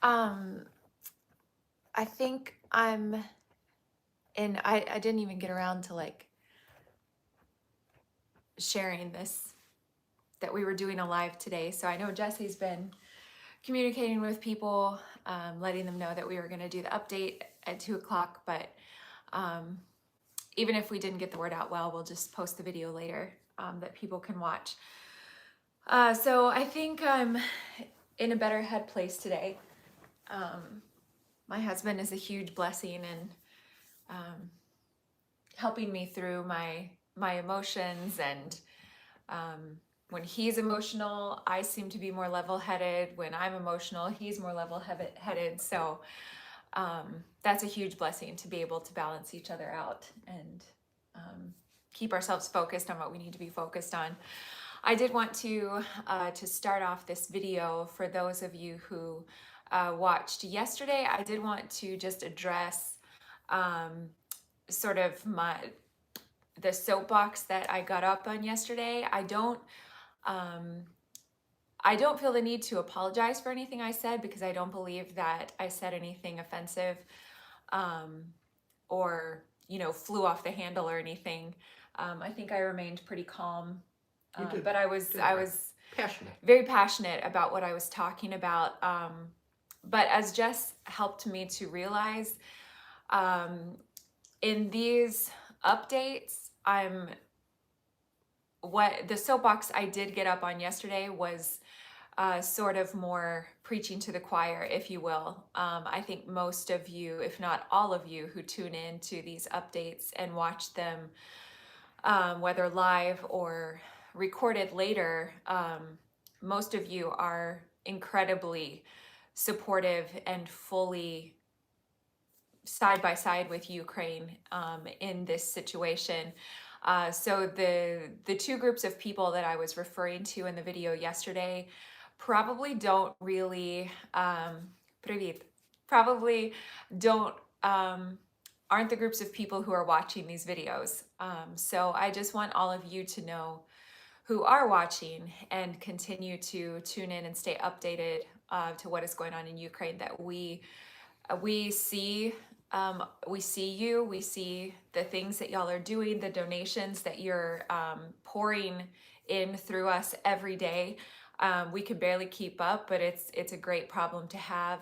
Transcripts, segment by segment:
Um, I think I'm in, I didn't even get around to like sharing this, that we were doing a live today. So I know Jesse's been communicating with people, letting them know that we were going to do the update at 2 o'clock. But um, even if we didn't get the word out well, we'll just post the video later that people can watch. So I think I'm in a better head place today. My husband is a huge blessing and helping me through my emotions, and when he's emotional, I seem to be more level-headed. When I'm emotional, he's more level-headed. So that's a huge blessing to be able to balance each other out and keep ourselves focused on what we need to be focused on. I did want to start off this video for those of you who watched yesterday. I did want to just address sort of the soapbox that I got up on yesterday. I don't feel the need to apologize for anything I said, because I don't believe that I said anything offensive or flew off the handle or anything. I think I remained pretty calm, but I was passionate, very passionate about what I was talking about. But as Jess helped me to realize, in these updates, what the soapbox I did get up on yesterday was sort of more preaching to the choir, if you will. I think most of you, if not all of you, who tune in to these updates and watch them, whether live or recorded later, most of you are incredibly supportive and fully side by side with Ukraine in this situation. So the two groups of people that I was referring to in the video yesterday probably don't really probably don't aren't the groups of people who are watching these videos. So I just want all of you to know, who are watching and continue to tune in and stay updated to what is going on in Ukraine, that we see you, we see the things that y'all are doing, the donations that you're pouring in through us every day. We can barely keep up, but it's a great problem to have.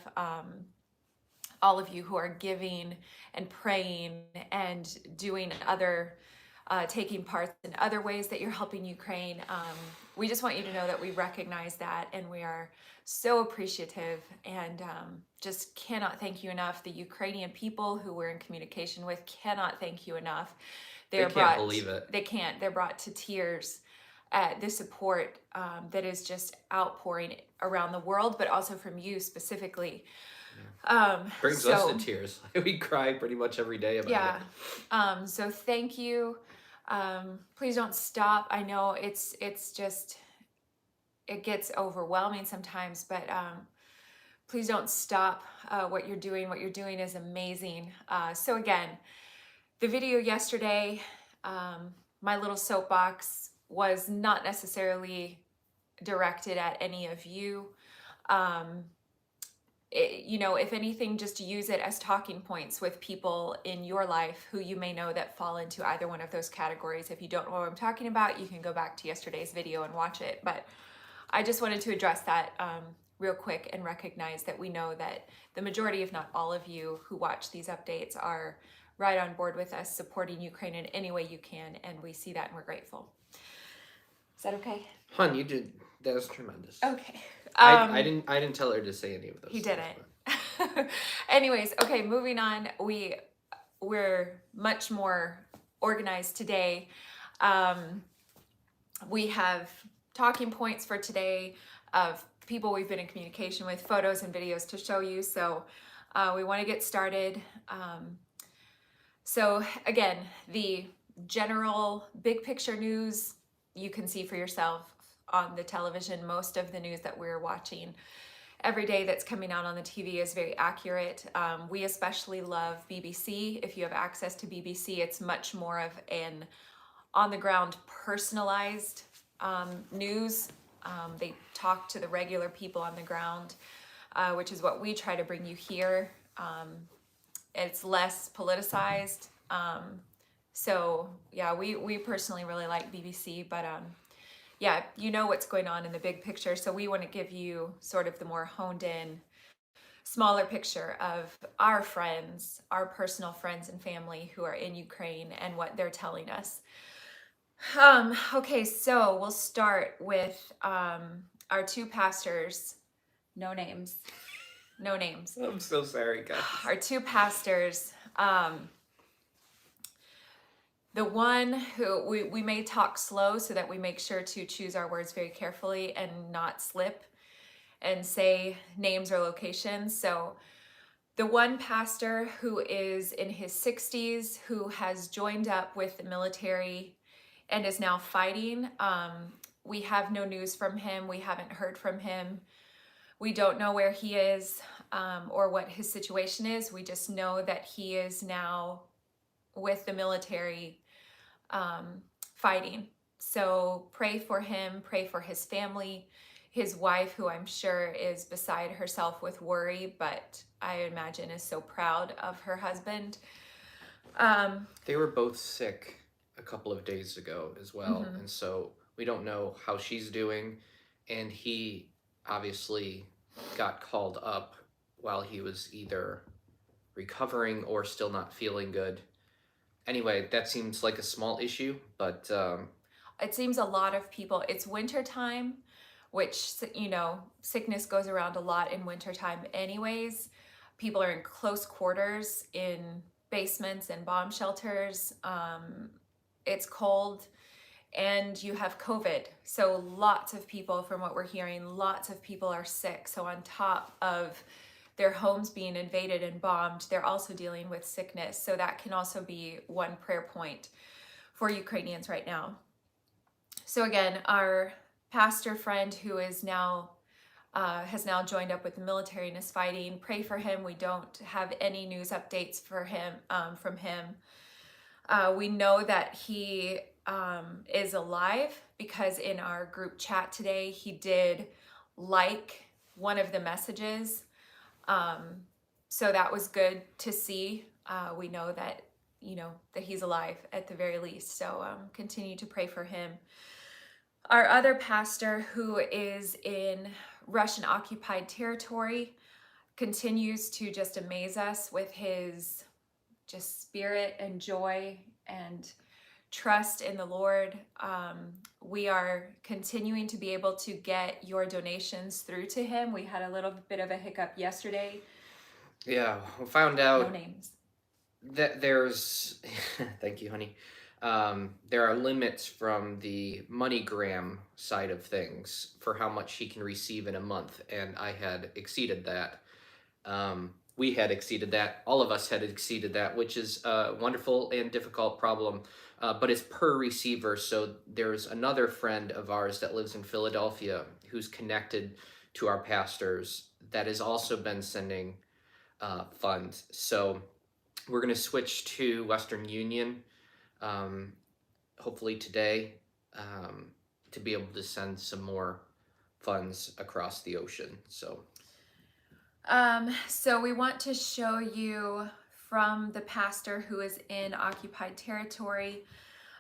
All of you who are giving and praying and doing other taking parts in other ways that you're helping Ukraine. We just want you to know that we recognize that, and we are so appreciative, and just cannot thank you enough. The Ukrainian people who we're in communication with cannot thank you enough. They can't believe it. They can't. They're brought to tears at the support that is just outpouring around the world, but also from you specifically. Brings us to tears. We cry pretty much every day about it. So thank you. Please don't stop. I know it's just, it gets overwhelming sometimes, but please don't stop what you're doing. What you're doing is amazing. So again, the video yesterday, my little soapbox was not necessarily directed at any of you. If anything, just use it as talking points with people in your life who you may know that fall into either one of those categories. If you don't know what I'm talking about, you can go back to yesterday's video and watch it. But I just wanted to address that real quick and recognize that we know that the majority, if not all of you who watch these updates, are right on board with us, supporting Ukraine in any way you can, and we see that and we're grateful. Is that okay? Hun, you did. That was tremendous. Okay. I didn't tell her to say any of those. He didn't. Anyways, okay, moving on. We're much more organized today. We have talking points for today of people we've been in communication with, photos and videos to show you. So we want to get started. So again, the general big picture news you can see for yourself on the television. Most of the news that we're watching every day that's coming out on the TV is very accurate. We especially love BBC. If you have access to BBC, it's much more of an on-the-ground personalized news. They talk to the regular people on the ground. which is what we try to bring you here. It's less politicized. So yeah, we personally really like BBC, but yeah, you know what's going on in the big picture. So we want to give you sort of the more honed in, smaller picture of our friends, our personal friends and family who are in Ukraine and what they're telling us. Okay, so we'll start with our two pastors, no names, no names. I'm so sorry, guys. Our two pastors, the one who we may talk slow so that we make sure to choose our words very carefully and not slip and say names or locations. So the one pastor who is in his 60s, who has joined up with the military and is now fighting, we have no news from him. We haven't heard from him. We don't know where he is or what his situation is. We just know that he is now with the military fighting. So pray for him, pray for his family, his wife, who I'm sure is beside herself with worry, but I imagine is so proud of her husband. They were both sick a couple of days ago as well, and so we don't know how she's doing, and he obviously got called up while he was either recovering or still not feeling good. Anyway, that seems like a small issue, but it seems a lot of people, it's winter time, which, you know, sickness goes around a lot in wintertime anyways. People are in close quarters in basements and bomb shelters. It's cold and you have COVID. So lots of people, from what we're hearing, lots of people are sick. So on top of their homes being invaded and bombed, they're also dealing with sickness. So that can also be one prayer point for Ukrainians right now. So again, our pastor friend who is now has now joined up with the military and is fighting, pray for him. We don't have any news updates for him from him. We know that he is alive because in our group chat today, he did like one of the messages. So that was good to see. We know that, you know, that he's alive at the very least. So continue to pray for him. Our other pastor, who is in Russian occupied territory, continues to just amaze us with his just spirit and joy and trust in the Lord. We are continuing to be able to get your donations through to him. We had a little bit of a hiccup yesterday. Yeah, we found out no names. That there's, thank you, honey. There are limits from the MoneyGram side of things for how much he can receive in a month, and I had exceeded that. We had exceeded that. All of us had exceeded that, which is a wonderful and difficult problem, but it's per receiver. So there's another friend of ours that lives in Philadelphia who's connected to our pastors that has also been sending funds. So we're going to switch to Western Union, hopefully today, to be able to send some more funds across the ocean. So we want to show you from the pastor who is in occupied territory.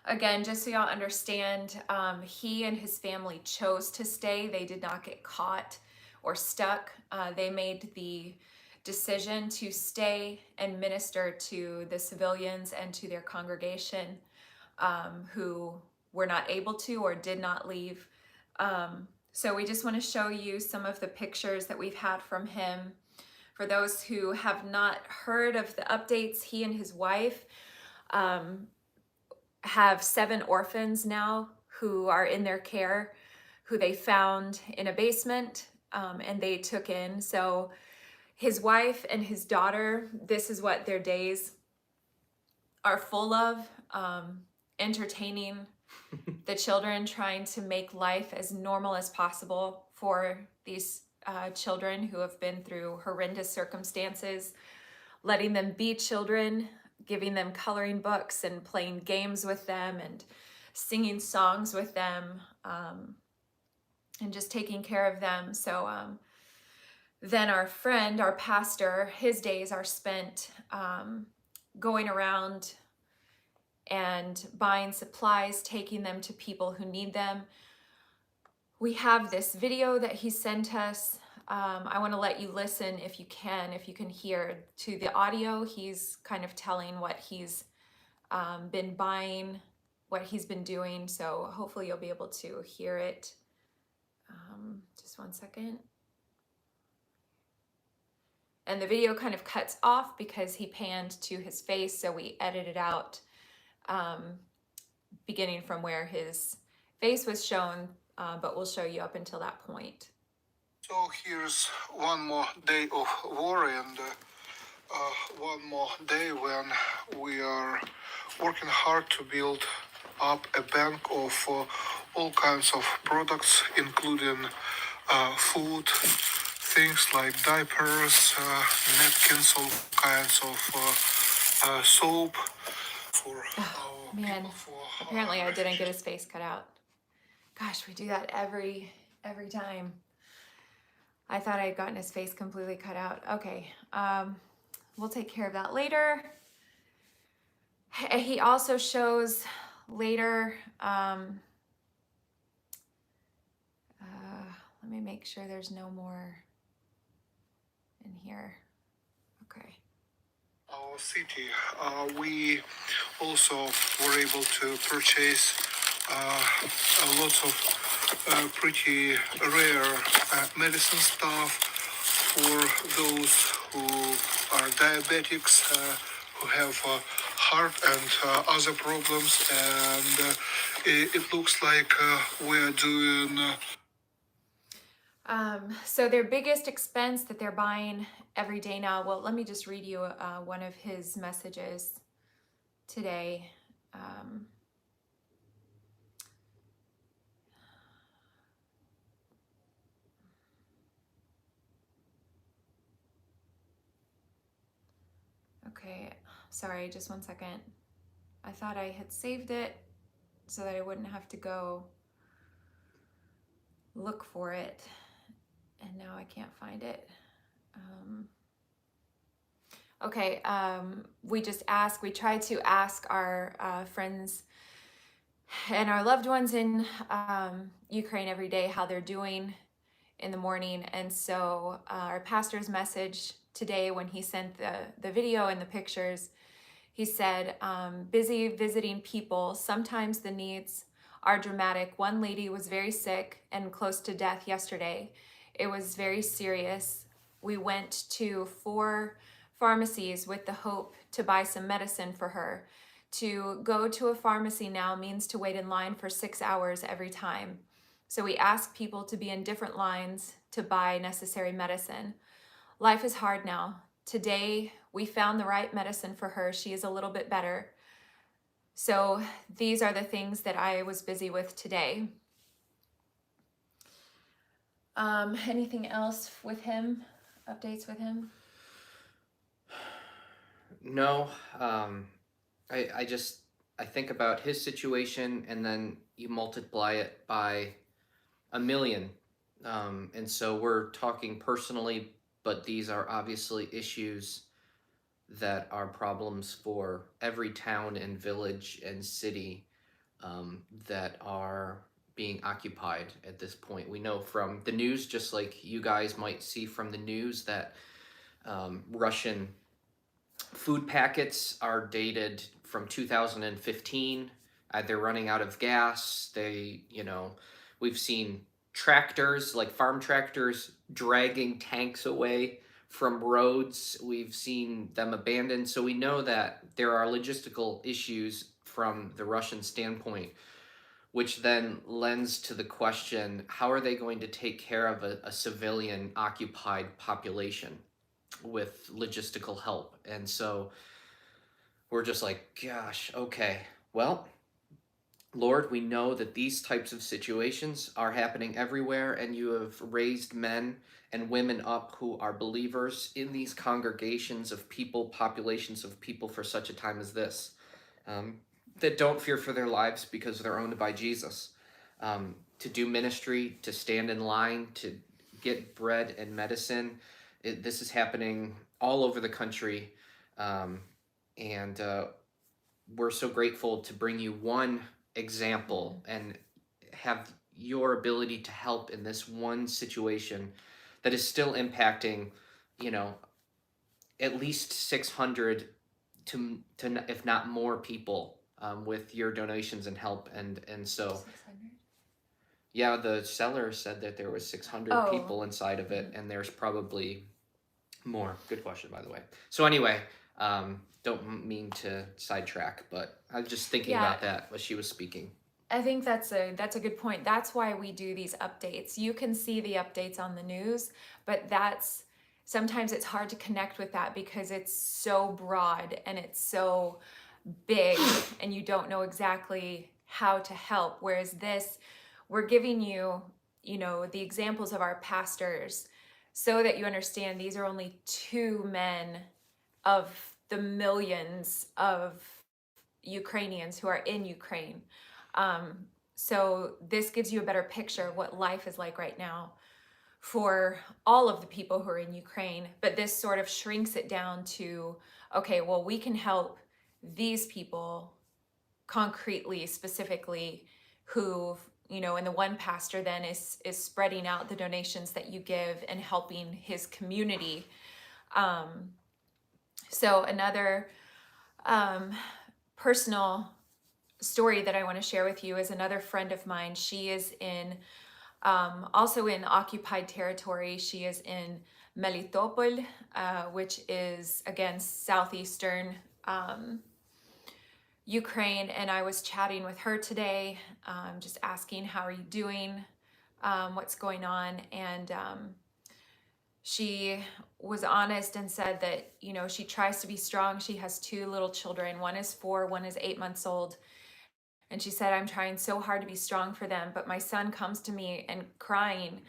Again, just so y'all understand, he and his family chose to stay. They did not get caught or stuck. They made the decision to stay and minister to the civilians and to their congregation who were not able to or did not leave. So we just want to show you some of the pictures that we've had from him. For those who have not heard of the updates, he and his wife have 7 orphans now who are in their care, who they found in a basement and they took in. So his wife and his daughter, this is what their days are full of, entertaining the children, trying to make life as normal as possible for these children who have been through horrendous circumstances, letting them be children, giving them coloring books and playing games with them and singing songs with them, and just taking care of them. So then our friend, our pastor, his days are spent going around and buying supplies, taking them to people who need them. We have this video that he sent us. I want to let you listen if you can hear to the audio. He's kind of telling what he's been buying, what he's been doing. So hopefully you'll be able to hear it. Just one second. And the video kind of cuts off because he panned to his face, so we edited out beginning from where his face was shown, but we'll show you up until that point. So here's one more day of war and one more day when we are working hard to build up a bank of all kinds of products, including food, things like diapers, napkins, all kinds of soap for our Man, people. For apparently I didn't get his face cut out. Gosh, we do that every time. I thought I had gotten his face completely cut out. Okay, we'll take care of that later. He also shows later, let me make sure there's no more in here. Okay. our city. We also were able to purchase a lot of pretty rare medicine stuff for those who are diabetics, who have heart and other problems, and it looks like we're doing. So their biggest expense that they're buying every day now, well, let me just read you one of his messages today. Okay, sorry, just one second. I thought I had saved it so that I wouldn't have to go look for it, and now I can't find it. Okay, we try to ask our friends and our loved ones in Ukraine every day how they're doing in the morning. And so our pastor's message today, when he sent the video and the pictures, he said, busy visiting people. Sometimes the needs are dramatic. One lady was very sick and close to death yesterday. It was very serious. We went to 4 pharmacies with the hope to buy some medicine for her. To go to a pharmacy now means to wait in line for 6 hours every time. So we ask people to be in different lines to buy necessary medicine. Life is hard now. Today, we found the right medicine for her. She is a little bit better. So these are the things that I was busy with today. Anything else with him? Updates with him? No, I think about his situation, and then you multiply it by a million. And so we're talking personally, but these are obviously issues that are problems for every town and village and city that are being occupied at this point. We know from the news, just like you guys might see from the news, that Russian food packets are dated from 2015. They're running out of gas. We've seen tractors, like farm tractors, dragging tanks away from roads. We've seen them abandoned. So we know that there are logistical issues from the Russian standpoint, which then lends to the question, how are they going to take care of a civilian occupied population with logistical help? And so we're just like, gosh, okay, well, Lord, we know that these types of situations are happening everywhere, and you have raised men and women up who are believers in these congregations of people, populations of people, for such a time as this, that don't fear for their lives because they're owned by Jesus, to do ministry, to stand in line, to get bread and medicine. This is happening all over the country, and we're so grateful to bring you one example and have your ability to help in this one situation that is still impacting, you know, at least 600 to if not more people, with your donations and help. And so 600? yeah, the seller said that there was 600 Oh. people inside of it, and there's probably more. Good question, by the way. So anyway, don't mean to sidetrack, but I was just thinking Yeah. about that as she was speaking. I think that's a good point. That's why we do these updates. You can see the updates on the news, but that's sometimes it's hard to connect with that because it's so broad and it's so big and you don't know exactly how to help. Whereas this, we're giving you, you know, the examples of our pastors so that you understand these are only two men of the millions of Ukrainians who are in Ukraine. So this gives you a better picture of what life is like right now for all of the people who are in Ukraine. But this sort of shrinks it down to, okay, well, we can help these people concretely, specifically, who, you know, and the one pastor then is spreading out the donations that you give and helping his community. So another personal story that I want to share with you is another friend of mine. She is in also in occupied territory. She is in Melitopol, which is again southeastern Ukraine. And I was chatting with her today, just asking, how are you doing? What's going on? And she was honest and said that, you know, she tries to be strong. She has two little children. One is 4, one is 8 months old. And she said, I'm trying so hard to be strong for them, but my son comes to me and crying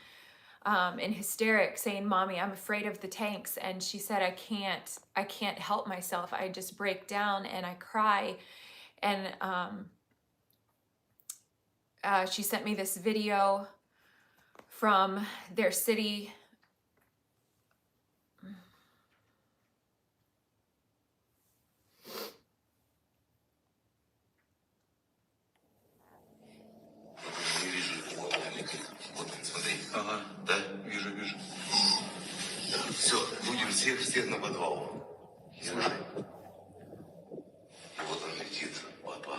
in hysterics, saying, Mommy, I'm afraid of the tanks. And she said, I can't help myself. I just break down and I cry. And she sent me this video from their city. Ага, да, вижу, вижу. Все, будем всех на подвал. Слушай. Вот он летит, папа.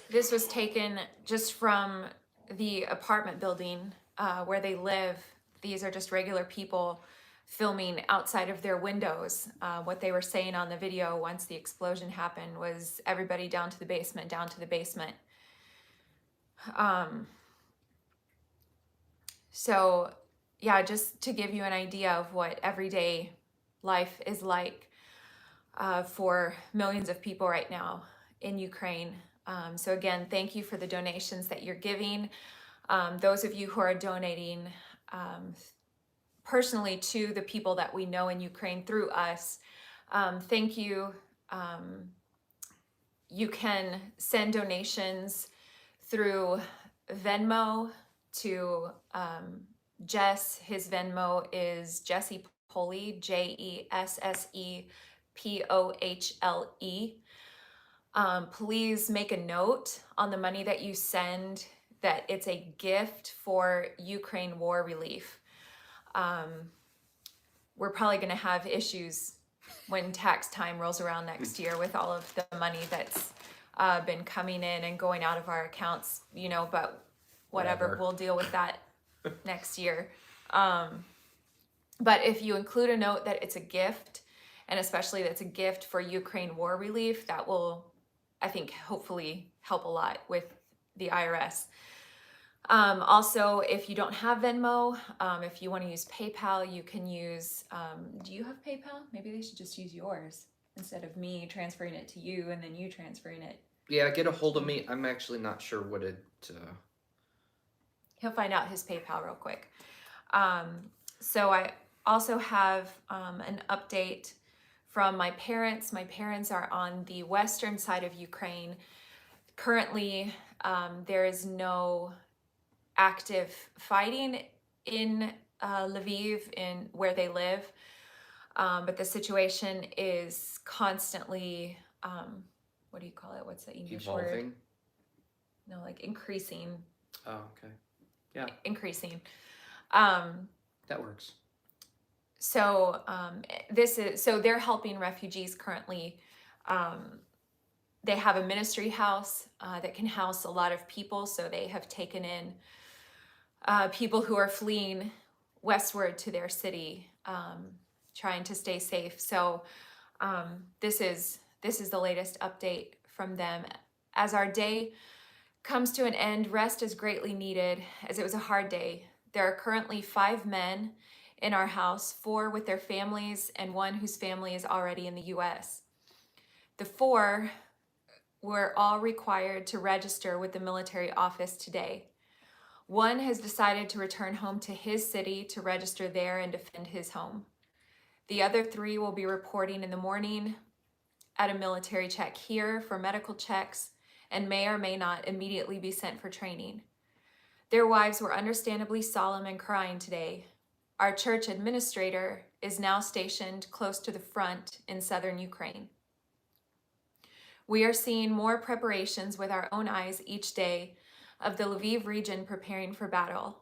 This was taken just from the apartment building where they live. These are just regular people filming outside of their windows. What they were saying on the video once the explosion happened was everybody down to the basement, down to the basement. So yeah, just to give you an idea of what everyday life is like for millions of people right now in Ukraine. So again, thank you for the donations that you're giving. Those of you who are donating personally to the people that we know in Ukraine through us, thank you. You can send donations through Venmo to Jess. His Venmo is Jesse Pohle, JESSEPOHLE. Please make a note on the money that you send that it's a gift for Ukraine war relief. We're probably going to have issues when tax time rolls around next year with all of the money that's been coming in and going out of our accounts, you know, but whatever. We'll deal with that next year. But if you include a note that it's a gift, and especially that's a gift for Ukraine war relief, that will, I think, hopefully help a lot with the IRS. Also, if you don't have Venmo, if you want to use PayPal, you can use, do you have PayPal? Maybe they should just use yours instead of me transferring it to you and then you transferring it. Yeah, get a hold of me. I'm actually not sure what it... He'll find out his PayPal real quick. So I also have an update from my parents. My parents are on the western side of Ukraine. Currently, there is no active fighting in Lviv, in where they live. But the situation is constantly, what do you call it? What's the English word? Evolving. No, like increasing. Oh, okay. Yeah, Increasing. that works. So they're helping refugees currently. They have a ministry house that can house a lot of people. So they have taken in people who are fleeing westward to their city, trying to stay safe. So this is the latest update from them. As our day comes to an end, rest is greatly needed, as it was a hard day. There are currently 5 men in our house, 4 with their families, and 1 whose family is already in the US. The 4 were all required to register with the military office today. 1 has decided to return home to his city to register there and defend his home. The other 3 will be reporting in the morning at a military check here for medical checks and may or may not immediately be sent for training. Their wives were understandably solemn and crying today. Our church administrator is now stationed close to the front in southern Ukraine. We are seeing more preparations with our own eyes each day of the Lviv region preparing for battle.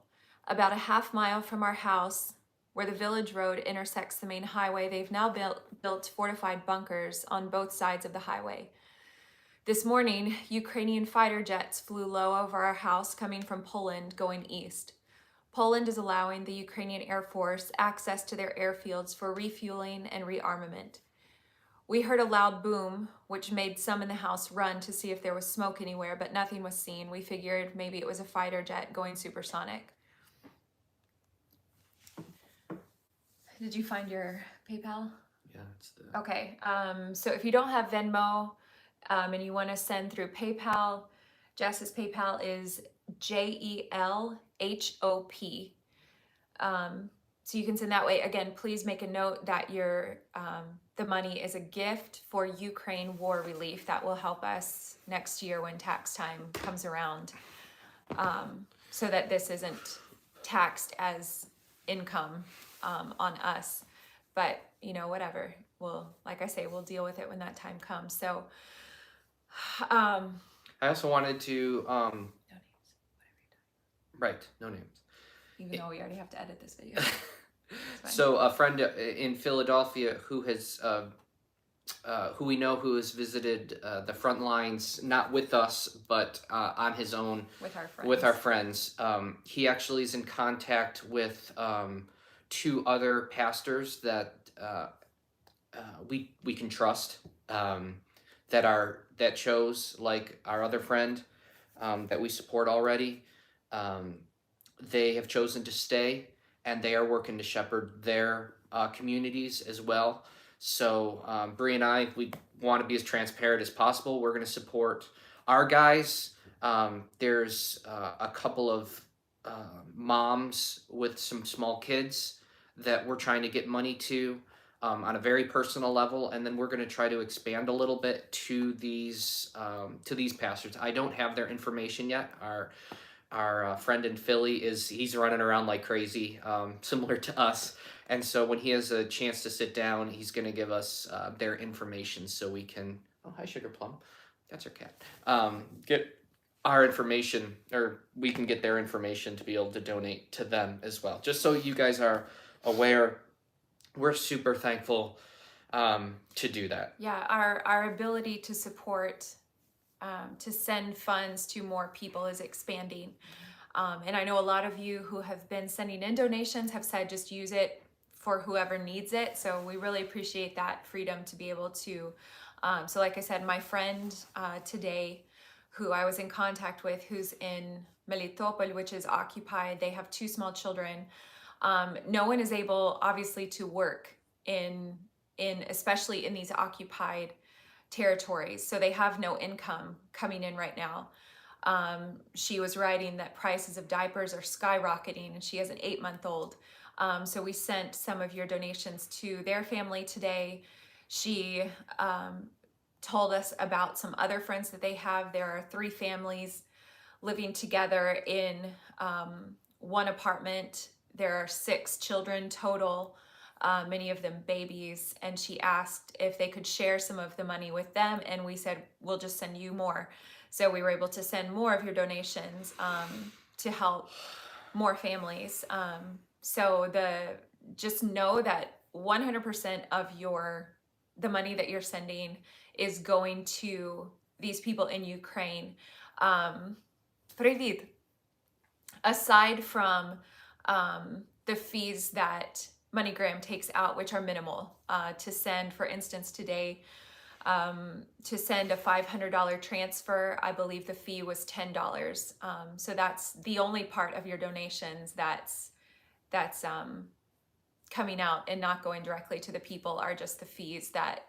About a half mile from our house, where the village road intersects the main highway, they've now built fortified bunkers on both sides of the highway. This morning, Ukrainian fighter jets flew low over our house coming from Poland going east. Poland is allowing the Ukrainian Air Force access to their airfields for refueling and rearmament. We heard a loud boom, which made some in the house run to see if there was smoke anywhere, but nothing was seen. We figured maybe it was a fighter jet going supersonic. Did you find your PayPal? Yeah, it's the. Okay, so if you don't have Venmo and you want to send through PayPal, Jess's PayPal is JELHOP. So you can send that way. Again, please make a note that the money is a gift for Ukraine war relief. That will help us next year when tax time comes around, so that this isn't taxed as income on us. But whatever. Like I say, we'll deal with it when that time comes. So I also wanted to no names. right, no names. Even though we already have to edit this video. It's fine. So a friend in Philadelphia who has who we know who has visited the front lines, not with us, but on his own with our friends. He actually is in contact with 2 other pastors that we can trust, that chose, like our other friend that we support already. They have chosen to stay, and they are working to shepherd their communities as well. So Bree and I, we want to be as transparent as possible. We're going to support our guys. There's a couple of moms with some small kids that we're trying to get money to on a very personal level, and then we're going to try to expand a little bit to these pastors. I don't have their information yet. Our friend in Philly he's running around like crazy, similar to us. And so when he has a chance to sit down, he's going to give us their information so we can, oh, hi, Sugar Plum. That's our cat. Get our information, or we can get their information to be able to donate to them as well. Just so you guys are aware, we're super thankful to do that. Yeah, our ability to support, to send funds to more people is expanding. And I know a lot of you who have been sending in donations have said just use it for whoever needs it. So we really appreciate that freedom to be able to. So like I said, my friend today, who I was in contact with, who's in Melitopol, which is occupied, they have 2 small children. No one is able, obviously, to work in especially in these occupied territories. So they have no income coming in right now. She was writing that prices of diapers are skyrocketing, and she has an 8-month-old. So we sent some of your donations to their family today. She told us about some other friends that they have. There are 3 families living together in one apartment. There are 6 children total, many of them babies, and she asked if they could share some of the money with them, and we said, we'll just send you more. So we were able to send more of your donations to help more families. So just know that 100% of the money that you're sending is going to these people in Ukraine. Привіт. Aside from the fees that MoneyGram takes out, which are minimal, to send, for instance, today, to send a $500 transfer, I believe the fee was $10. So that's the only part of your donations that's coming out and not going directly to the people, are just the fees that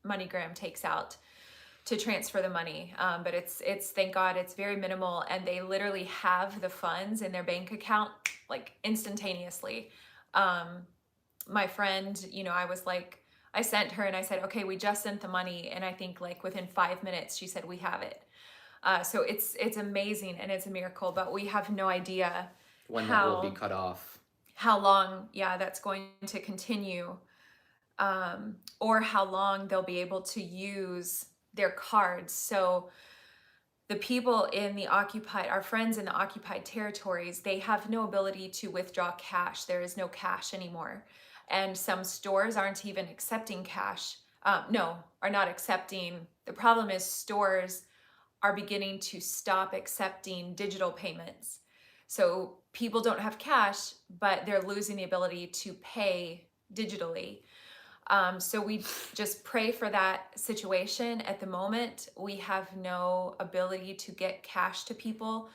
MoneyGram takes out to transfer the money. But it's thank God it's very minimal, and they literally have the funds in their bank account like instantaneously. My friend, I sent her and I said, okay, we just sent the money, and I think like within 5 minutes she said we have it. So it's amazing, and it's a miracle, but we have no idea When that will be cut off. how long that's going to continue, or how long they'll be able to use their cards. So the people in our friends in the occupied territories, they have no ability to withdraw cash. There is no cash anymore. And some stores aren't even accepting cash. Are not accepting. The problem is stores are beginning to stop accepting digital payments. So people don't have cash, but they're losing the ability to pay digitally. So we just pray for that situation. At the moment, we have no ability to get cash to people.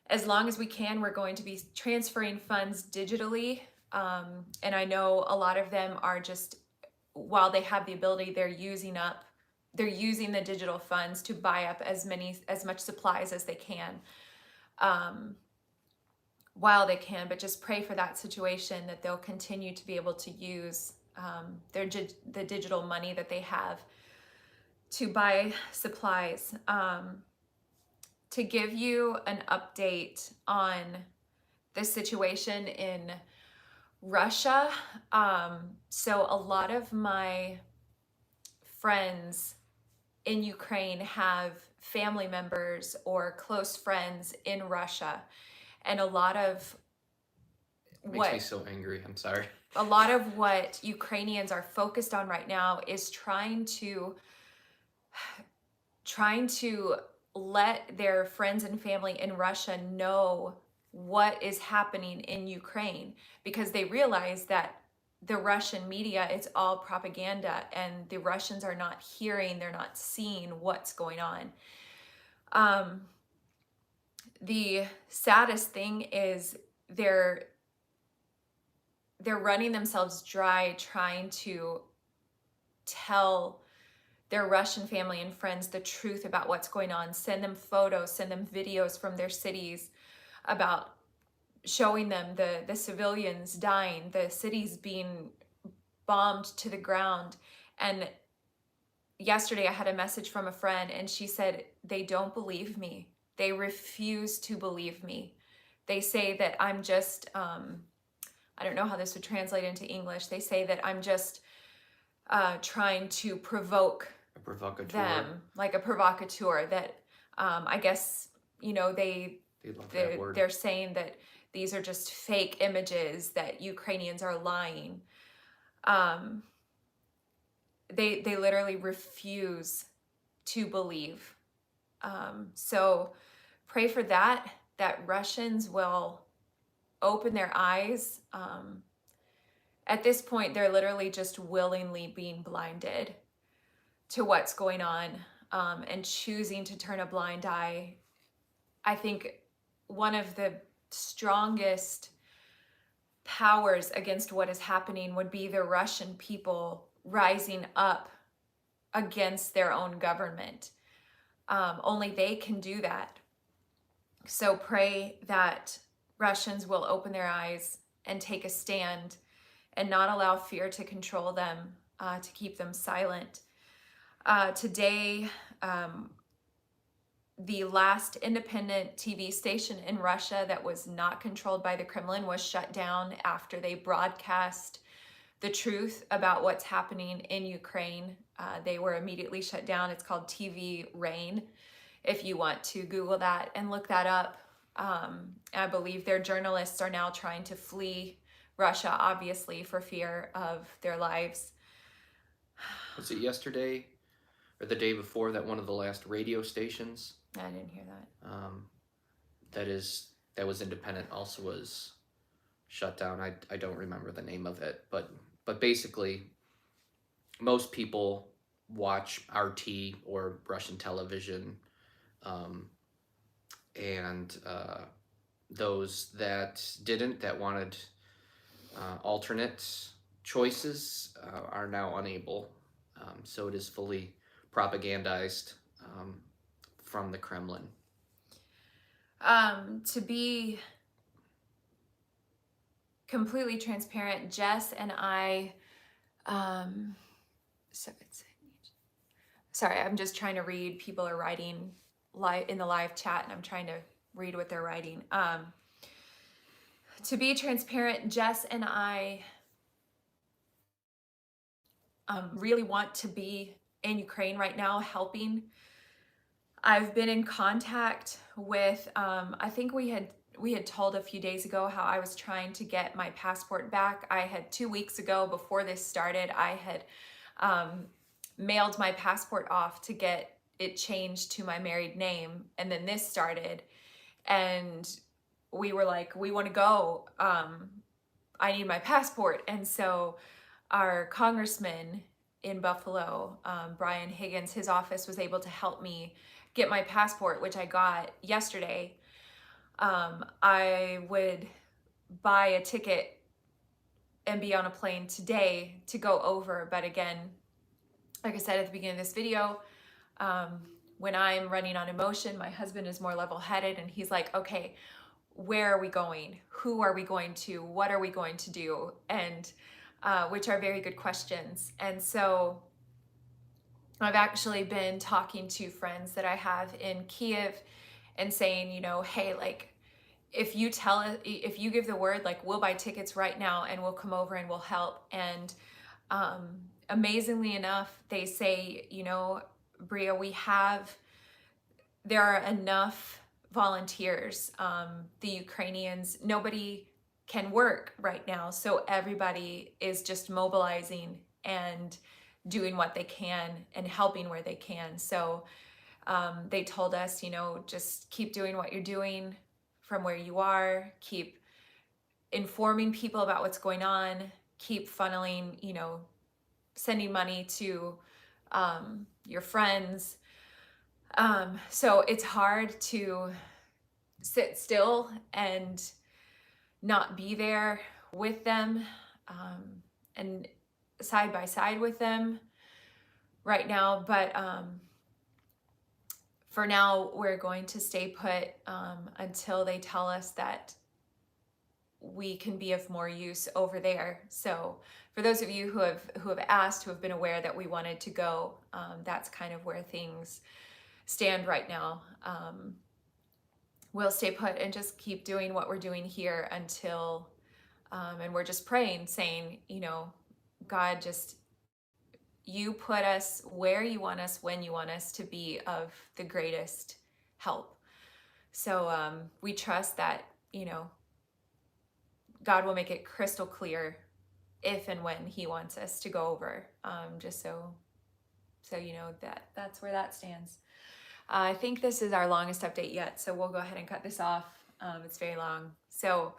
As long as we can, we're going to be transferring funds digitally. And I know a lot of them are just, while they have the ability, they're using the digital funds to buy up as much supplies as they can. While they can, but just pray for that situation, that they'll continue to be able to use the digital money that they have to buy supplies. To give you an update on the situation in Russia, so a lot of my friends in Ukraine have family members or close friends in Russia, and a lot of Makes me so angry. I'm sorry. A lot of what Ukrainians are focused on right now is trying to let their friends and family in Russia know what is happening in Ukraine, because they realize that the Russian media, it's all propaganda, and the Russians are not hearing, they're not seeing what's going on. The saddest thing is they're running themselves dry trying to tell their Russian family and friends the truth about what's going on, send them photos, send them videos from their cities about showing them the civilians dying, the cities being bombed to the ground. And yesterday I had a message from a friend, and she said, they don't believe me. They refuse to believe me. They say that I'm just, I don't know how this would translate into English. They say that I'm just trying to provoke them, like a provocateur. That I guess, they love that word. They're saying that these are just fake images, that Ukrainians are lying. They literally refuse to believe. So pray for that Russians will open their eyes. At this point, they're literally just willingly being blinded to what's going on, and choosing to turn a blind eye. I think one of the strongest powers against what is happening would be the Russian people rising up against their own government. Only they can do that. So pray that Russians will open their eyes and take a stand and not allow fear to control them, to keep them silent. Today, the last independent TV station in Russia that was not controlled by the Kremlin was shut down after they broadcast the truth about what's happening in Ukraine. They were immediately shut down. It's called TV Rain. If you want to Google that and look that up, I believe their journalists are now trying to flee Russia, obviously, for fear of their lives. Was it yesterday or the day before that one of the last radio stations I didn't hear that. that was independent also was shut down? I don't remember the name of it, but basically most people watch RT or Russian television, and those that didn't, that wanted alternate choices, are now unable. So it is fully propagandized from the Kremlin. To be completely transparent, Jess and I, sorry, I'm just trying to read. People are writing live in the live chat, and I'm trying to read what they're writing. To be transparent, Jess and I really want to be in Ukraine right now, helping. I've been in contact with, I think we had told a few days ago how I was trying to get my passport back. I had 2 weeks ago, before this started, I had mailed my passport off to get it changed to my married name. And then this started, and we were like, we want to go. I need my passport. And so our congressman in Buffalo, Brian Higgins, his office was able to help me get my passport, which I got yesterday. I would buy a ticket and be on a plane today to go over. But again, like I said at the beginning of this video, when I'm running on emotion, my husband is more level-headed, and he's like, okay, where are we going? Who are we going to? What are we going to do? And which are very good questions. And so I've actually been talking to friends that I have in Kiev and saying, you know, hey, like, if you give the word, like, we'll buy tickets right now and we'll come over and we'll help. And amazingly enough, they say, you know, Bria, there are enough volunteers. The Ukrainians, nobody can work right now. So everybody is just mobilizing and doing what they can and helping where they can. So they told us, you know, just keep doing what you're doing from where you are, keep informing people about what's going on, keep funneling, you know, sending money to your friends. So it's hard to sit still and not be there with them, and side by side with them right now. But for now, we're going to stay put until they tell us that we can be of more use over there. So for those of you who have asked, who have been aware that we wanted to go, that's kind of where things stand right now. We'll stay put and just keep doing what we're doing here until, and we're just praying, saying, you know, God, just, you put us where you want us, when you want us to be of the greatest help. So we trust that, you know, God will make it crystal clear if and when he wants us to go over, just so you know that's where that stands. I think this is our longest update yet, so we'll go ahead and cut this off. It's very long. So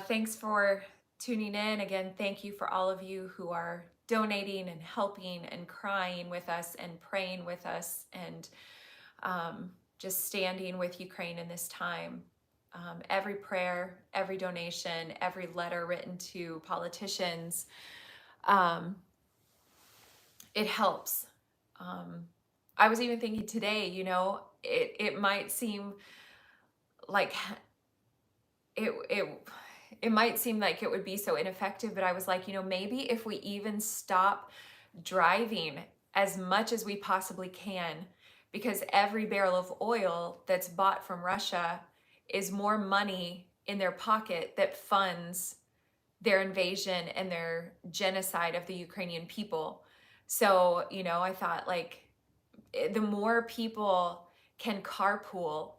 thanks for tuning in. Again, thank you for all of you who are donating and helping and crying with us and praying with us and just standing with Ukraine in this time. Every prayer, every donation, every letter written to politicians, it helps. I was even thinking today, you know, it might seem like it might seem like it would be so ineffective, but I was like, you know, maybe if we even stop driving as much as we possibly can, because every barrel of oil that's bought from Russia is more money in their pocket that funds their invasion and their genocide of the Ukrainian people. So, you know, I thought like the more people can carpool,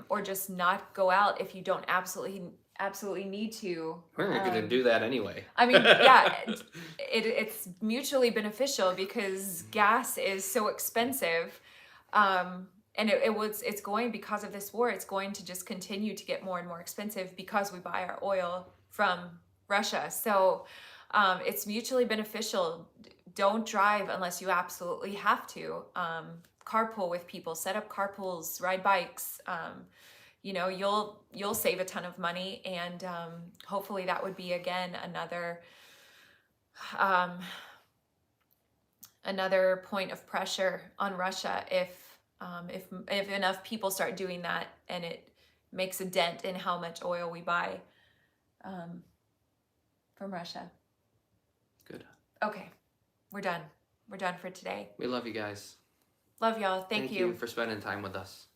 or just not go out if you don't absolutely need to. We're going to do that anyway. I mean, yeah, it's mutually beneficial because gas is so expensive. And it's going, because of this war, it's going to just continue to get more and more expensive because we buy our oil from Russia. So it's mutually beneficial. Don't drive unless you absolutely have to. Carpool with people, set up carpools, ride bikes. You know, you'll save a ton of money, and hopefully that would be again another point of pressure on Russia if enough people start doing that, and it makes a dent in how much oil we buy from Russia. Good. Okay, we're done. We're done for today. We love you guys. Love y'all. Thank you. For spending time with us.